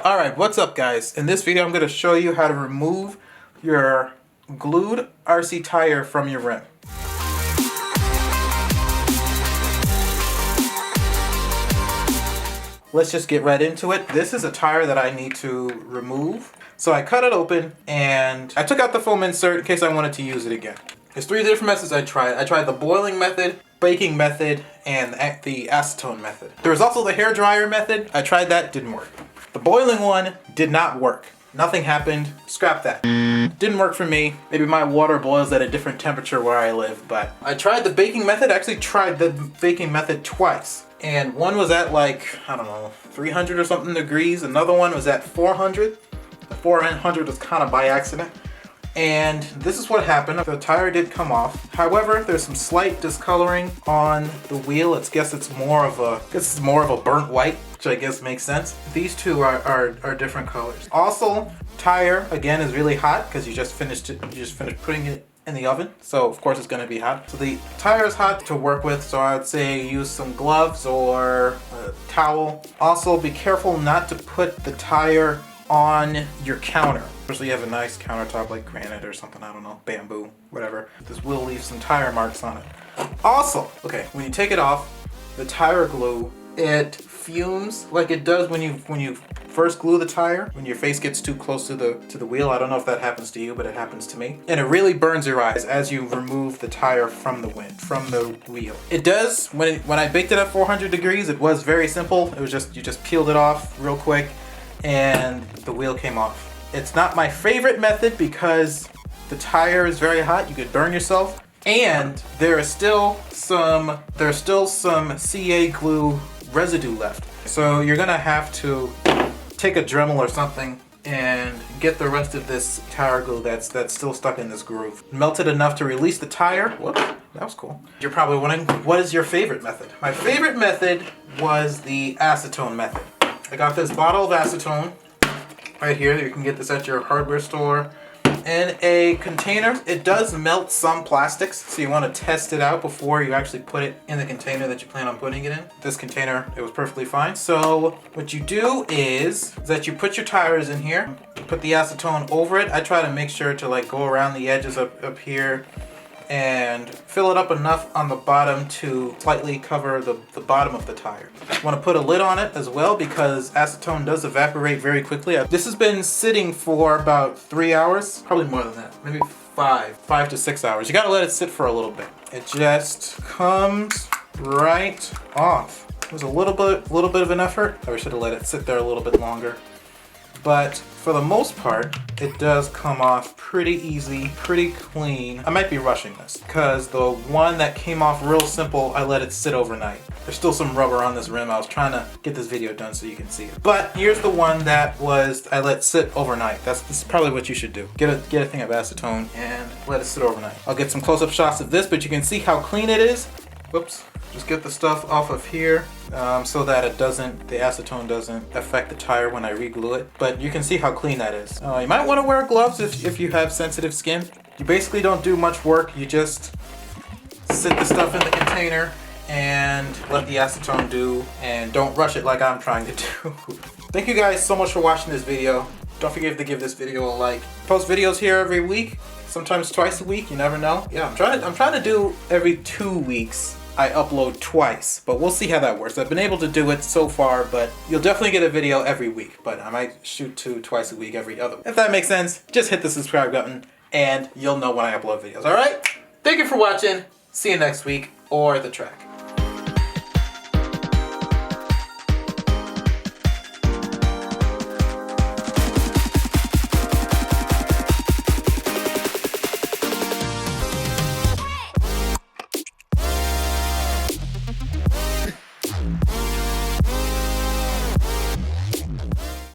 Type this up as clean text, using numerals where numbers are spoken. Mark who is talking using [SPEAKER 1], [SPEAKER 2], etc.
[SPEAKER 1] Alright, what's up guys? In this video I'm going to show you how to remove your glued RC tire from your rim. Let's just get right into it. This is a tire that I need to remove. So I cut it open and I took out the foam insert in case I wanted to use it again. There's three different methods I tried. I tried the boiling method, baking method, and the acetone method. There was also the hair dryer method. I tried that, didn't work. The boiling one did not work. Nothing happened. Scrap that. Didn't work for me. Maybe my water boils at a different temperature where I live, but I tried the baking method. I actually tried the baking method twice. And one was at like, I don't know, 300 or something degrees. Another one was at 400. The 400 was kind of by accident. And this is what happened. The tire did come off. However, there's some slight discoloring on the wheel. I guess it's more of a burnt white, which I guess makes sense. These two are different colors. Also, tire again is really hot because you just finished putting it in the oven, so of course it's going to be hot. So the tire is hot to work with, so I would say use some gloves or a towel. Also, be careful not to put the tire on your counter. Especially you have a nice countertop like granite or something, I don't know, bamboo, whatever. This will leave some tire marks on it. Also, okay, when you take it off, the tire glue, it fumes like it does when you first glue the tire, when your face gets too close to the wheel. I don't know if that happens to you, but it happens to me. And it really burns your eyes as you remove the tire from the wheel. It does, when I baked it at 400 degrees, it was very simple. It was just, you just peeled it off real quick and the wheel came off. It's not my favorite method because the tire is very hot. You could burn yourself. And there's still some CA glue residue left. So you're gonna have to take a Dremel or something and get the rest of this tire glue that's still stuck in this groove. Melt it enough to release the tire. Whoops, that was cool. You're probably wondering, what is your favorite method? My favorite method was the acetone method. I got this bottle of acetone right here. You can get this at your hardware store. In a container, it does melt some plastics, so you want to test it out before you actually put it in the container that you plan on putting it in. This container, it was perfectly fine. So what you do is that you put your tires in here, put the acetone over it. I try to make sure to like go around the edges up here and fill it up enough on the bottom to slightly cover the bottom of the tire. You want to put a lid on it as well because acetone does evaporate very quickly. This has been sitting for about 3 hours, probably more than that, maybe 5 to 6 hours. You gotta let it sit for a little bit. It just comes right off. It was a little bit of an effort. I should have let it sit there a little bit longer. But for the most part, it does come off pretty easy, pretty clean. I might be rushing this because the one that came off real simple, I let it sit overnight. There's still some rubber on this rim. I was trying to get this video done so you can see it. But here's the one that I let sit overnight. This is probably what you should do. Get a thing of acetone and let it sit overnight. I'll get some close-up shots of this, but you can see how clean it is. Whoops. Just get the stuff off of here so that the acetone doesn't affect the tire when I re-glue it. But you can see how clean that is. You might want to wear gloves if you have sensitive skin. You basically don't do much work. You just sit the stuff in the container and let the acetone do, and don't rush it like I'm trying to do. Thank you guys so much for watching this video. Don't forget to give this video a like. Post videos here every week, sometimes twice a week, you never know. Yeah, I'm trying to do every 2 weeks. I upload twice, but we'll see how that works. I've been able to do it so far, but you'll definitely get a video every week, but I might shoot twice a week every other week. If that makes sense, just hit the subscribe button and you'll know when I upload videos, all right? Thank you for watching. See you next week or the track.